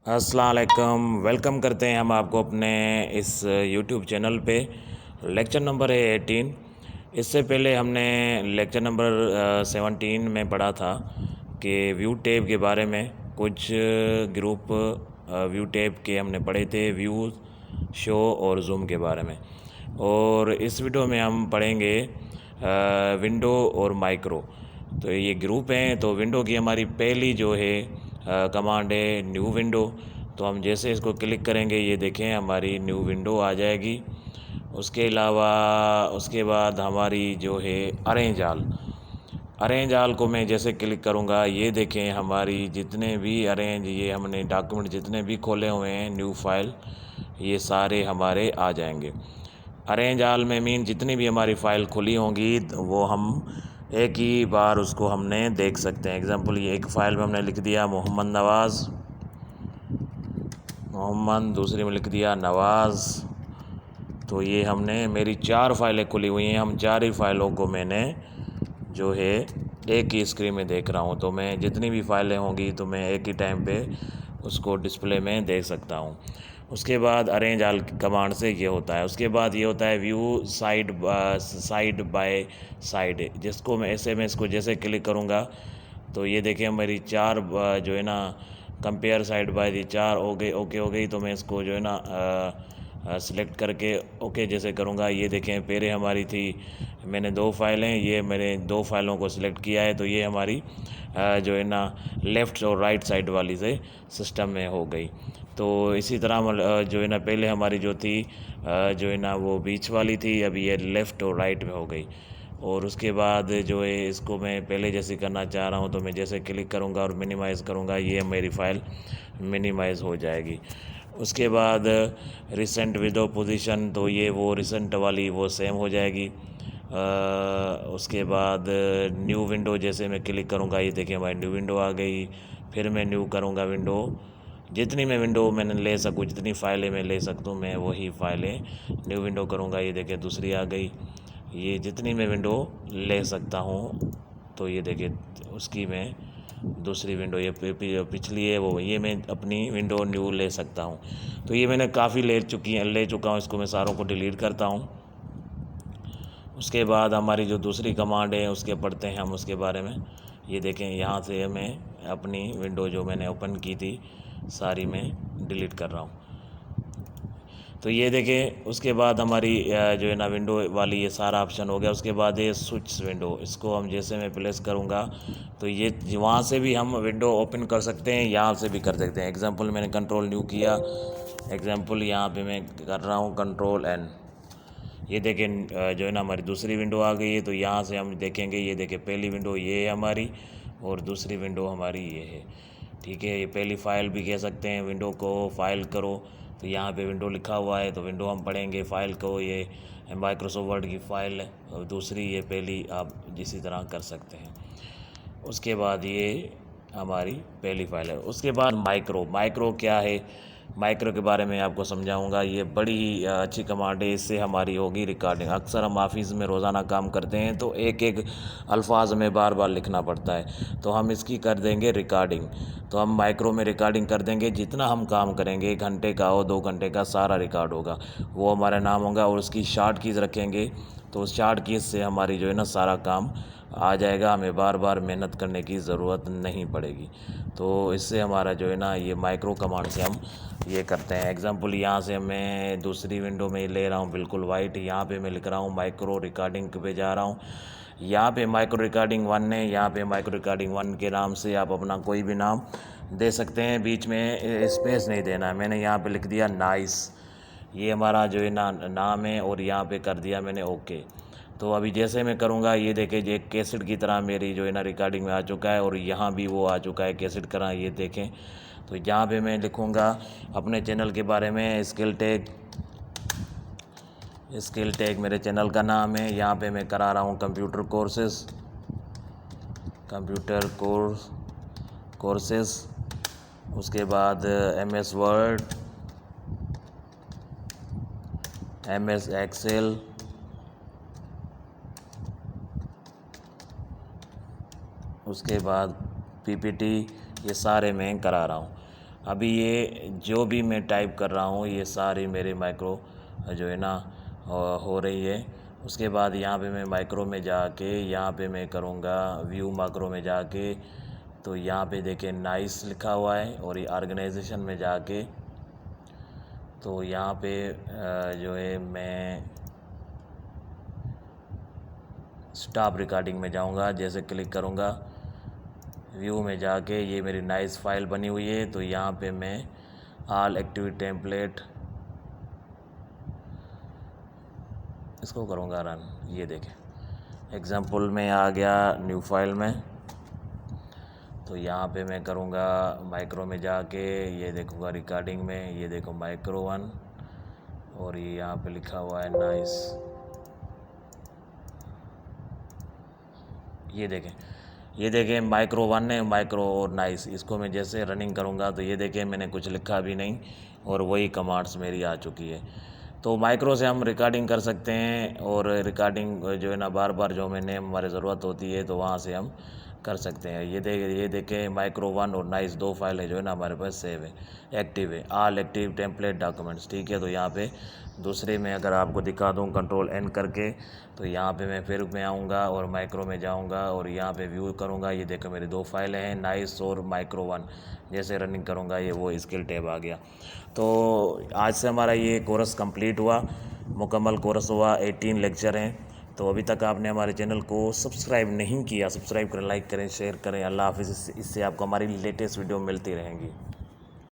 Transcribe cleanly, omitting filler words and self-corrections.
अस्सलाम वालेकुम। वेलकम करते हैं हम आपको अपने इस यूट्यूब चैनल पे। लेक्चर नंबर है 18। इससे पहले हमने लेक्चर नंबर 17 में पढ़ा था कि व्यू टैब के बारे में। कुछ ग्रुप व्यू टैब के हमने पढ़े थे, व्यू, शो और जूम के बारे में। और इस वीडियो में हम पढ़ेंगे विंडो और माइक्रो। तो ये ग्रुप हैं। तो विंडो की हमारी पहली जो है कमांड है न्यू विंडो। तो हम जैसे इसको क्लिक करेंगे, ये देखें हमारी न्यू विंडो आ जाएगी। उसके अलावा उसके बाद हमारी जो है अरेंज आल को मैं जैसे क्लिक करूँगा, ये देखें हमारी जितने भी अरेंज, ये हमने डॉक्यूमेंट जितने भी खोले हुए हैं न्यू फाइल, ये सारे हमारे आ जाएंगे। अरेंज आल में मीन जितनी भी हमारी फ़ाइल खुली होंगी वो हम एक ही बार उसको हमने देख सकते हैं। एग्जांपल, ये एक फ़ाइल में हमने लिख दिया मोहम्मद नवाज़, दूसरी में लिख दिया नवाज़। तो ये हमने मेरी 4 फाइलें खुली हुई हैं। हम 4 ही फाइलों को मैंने जो है एक ही स्क्रीन में देख रहा हूँ। तो मैं जितनी भी फाइलें होंगी तो मैं एक ही टाइम पे उसको डिस्प्ले में देख सकता हूँ। उसके बाद अरेंज आल कमांड से ये होता है। उसके बाद ये होता है व्यू साइड बाय साइड, जिसको मैं ऐसे में इसको जैसे क्लिक करूँगा तो ये देखें मेरी 4 जो है ना कंपेयर साइड बाय दी 4 हो गई, ओके हो गई। तो मैं इसको जो है ना सिलेक्ट करके ओके जैसे करूँगा, ये देखें पहले हमारी थी, मैंने 2 फाइलें, ये मैंने 2 फाइलों को सिलेक्ट किया है। तो ये हमारी जो है ना लेफ़्ट और राइट साइड वाली से सिस्टम में हो गई। तो इसी तरह जो है ना पहले हमारी जो थी जो है ना वो बीच वाली थी, अभी ये लेफ़्ट और राइट में हो गई। और उसके बाद जो है इसको मैं पहले जैसे करना चाह रहा हूँ, तो मैं जैसे क्लिक करूँगा और मिनिमाइज़ करूँगा, ये मेरी फ़ाइल मिनिमाइज़ हो जाएगी। उसके बाद रिसेंट विदो पोजीशन, तो ये वो रिसेंट वाली वो सेम हो जाएगी। उसके बाद न्यू विंडो जैसे मैं क्लिक करूँगा, ये देखिए हमारी न्यू विंडो आ गई। फिर मैं न्यू करूँगा विंडो, जितनी मैं विंडो मैंने ले सकूँ, जितनी फ़ाइलें मैं ले सकता हूँ मैं वही फ़ाइलें न्यू विंडो करूँगा। ये देखिए दूसरी आ गई। ये जितनी मैं विंडो ले सकता हूँ, तो ये देखिए उसकी मैं दूसरी विंडो, ये पिछली है वो, ये मैं अपनी विंडो न्यू ले सकता हूँ। तो ये मैंने काफ़ी ले चुका हूँ। इसको मैं सारों को डिलीट करता हूँ। उसके बाद हमारी जो दूसरी कमांड है उसके पढ़ते हैं हम उसके बारे में। ये देखें यहाँ से मैं अपनी विंडो जो मैंने ओपन की थी सारी मैं डिलीट कर रहा हूँ। तो ये देखें उसके बाद हमारी जो है ना विंडो वाली ये सारा ऑप्शन हो गया। उसके बाद ये स्विच विंडो, इसको हम जैसे मैं प्लेस करूँगा तो ये वहाँ से भी हम विंडो ओपन कर सकते हैं, यहाँ से भी कर सकते हैं। एग्जांपल मैंने कंट्रोल न्यू किया, एग्जांपल यहाँ पे मैं कर रहा हूँ कंट्रोल एन। ये देखें जो है ना हमारी दूसरी विंडो आ गई है। तो यहाँ से हम देखेंगे, ये देखें पहली विंडो ये है हमारी और दूसरी विंडो हमारी ये है। ठीक है, ये पहली फ़ाइल भी कह सकते हैं विंडो को। फाइल करो तो यहाँ पे विंडो लिखा हुआ है, तो विंडो हम पढ़ेंगे। फ़ाइल को ये माइक्रोसॉफ्ट वर्ड की फ़ाइल है, और दूसरी ये पहली आप इसी तरह कर सकते हैं। उसके बाद ये हमारी पहली फ़ाइल है। उसके बाद माइक्रो क्या है, माइक्रो के बारे में आपको समझाऊंगा। ये बड़ी ही अच्छी कमांड है, इससे हमारी होगी रिकॉर्डिंग। अक्सर हम ऑफिस में रोज़ाना काम करते हैं तो एक एक अल्फाज में बार बार लिखना पड़ता है, तो हम इसकी कर देंगे रिकॉर्डिंग। तो हम माइक्रो में रिकॉर्डिंग कर देंगे, जितना हम काम करेंगे 1 घंटे का हो 2 घंटे का सारा रिकॉर्ड होगा, वो हमारा नाम होगा। और उसकी शॉर्ट कीज़ रखेंगे, तो उस शॉर्ट कीज़ से हमारी जो है ना सारा काम आ जाएगा, हमें बार बार मेहनत करने की ज़रूरत नहीं पड़ेगी। तो इससे हमारा जो है ना ये माइक्रो कमांड से हम ये करते हैं। एग्जांपल यहाँ से मैं दूसरी विंडो में ले रहा हूँ बिल्कुल वाइट, यहाँ पे मैं लिख रहा हूँ माइक्रो रिकॉर्डिंग पे जा रहा हूँ। यहाँ पे माइक्रो रिकॉर्डिंग 1 है, यहाँ पे माइक्रो रिकॉर्डिंग 1 के नाम से आप अपना कोई भी नाम दे सकते हैं, बीच में स्पेस नहीं देना है। मैंने यहाँ पे लिख दिया नाइस, ये हमारा जो है ना नाम है, और यहाँ पे कर दिया मैंने ओके। तो अभी जैसे मैं करूँगा, ये देखें ये कैसेट की तरह मेरी जो है ना रिकॉर्डिंग में आ चुका है, और यहाँ भी वो आ चुका है कैसेट की तरह, ये देखें। तो यहाँ पे मैं लिखूँगा अपने चैनल के बारे में, स्किल टैग मेरे चैनल का नाम है। यहाँ पे मैं करा रहा हूँ कंप्यूटर कोर्सेस। उसके बाद MS वर्ड, MS एक्सेल, उसके बाद PPT, ये सारे मैं करा रहा हूँ। अभी ये जो भी मैं टाइप कर रहा हूँ ये सारी मेरे माइक्रो जो है ना हो रही है। उसके बाद यहाँ पे मैं माइक्रो में जाके यहाँ पे मैं करूँगा व्यू माइक्रो में जाके, तो यहाँ पे देखें नाइस लिखा हुआ है। और ये ऑर्गेनाइजेशन में जाके तो यहाँ पे जो है मैं स्टॉप रिकॉर्डिंग में जाऊँगा। जैसे क्लिक करूँगा व्यू में जाके ये मेरी नाइस फाइल बनी हुई है। तो यहाँ पे मैं ऑल एक्टिविटी टेम्पलेट इसको करूँगा रन। ये देखें एग्जाम्पल में आ गया न्यू फाइल में। तो यहाँ पे मैं करूँगा माइक्रो में जाके ये देखूँगा रिकॉर्डिंग में, ये देखो माइक्रो 1 और ये यहाँ पे लिखा हुआ है नाइस। ये देखें माइक्रो 1 है, माइक्रो और नाइस। इसको मैं जैसे रनिंग करूँगा तो ये देखें मैंने कुछ लिखा भी नहीं और वही कमांड्स मेरी आ चुकी है। तो माइक्रो से हम रिकॉर्डिंग कर सकते हैं और रिकॉर्डिंग जो है ना बार बार जो हमें हमारी ज़रूरत होती है तो वहाँ से हम कर सकते हैं। ये देखें माइक्रो 1 और नाइस 2 फाइलें जो है ना हमारे पास सेव है, एक्टिव है, ऑल एक्टिव टेम्पलेट डॉक्यूमेंट्स। ठीक है, तो यहाँ पे दूसरे में अगर आपको दिखा दूँ कंट्रोल N करके, तो यहाँ पे मैं फिर मैं आऊँगा और माइक्रो में जाऊँगा और यहाँ पे व्यू करूँगा। ये देखो मेरी 2 फाइलें हैं, नाइस और माइक्रो 1। जैसे रनिंग करूँगा ये वो स्किल टैब आ गया। तो आज से हमारा ये कोर्स कंप्लीट हुआ, मुकम्मल कोर्स हुआ, 18 लेक्चर हैं। तो अभी तक आपने हमारे चैनल को सब्सक्राइब नहीं किया, सब्सक्राइब करें, लाइक करें, शेयर करें। अल्लाह हाफिज़। इससे आपको हमारी लेटेस्ट वीडियो मिलती रहेंगी।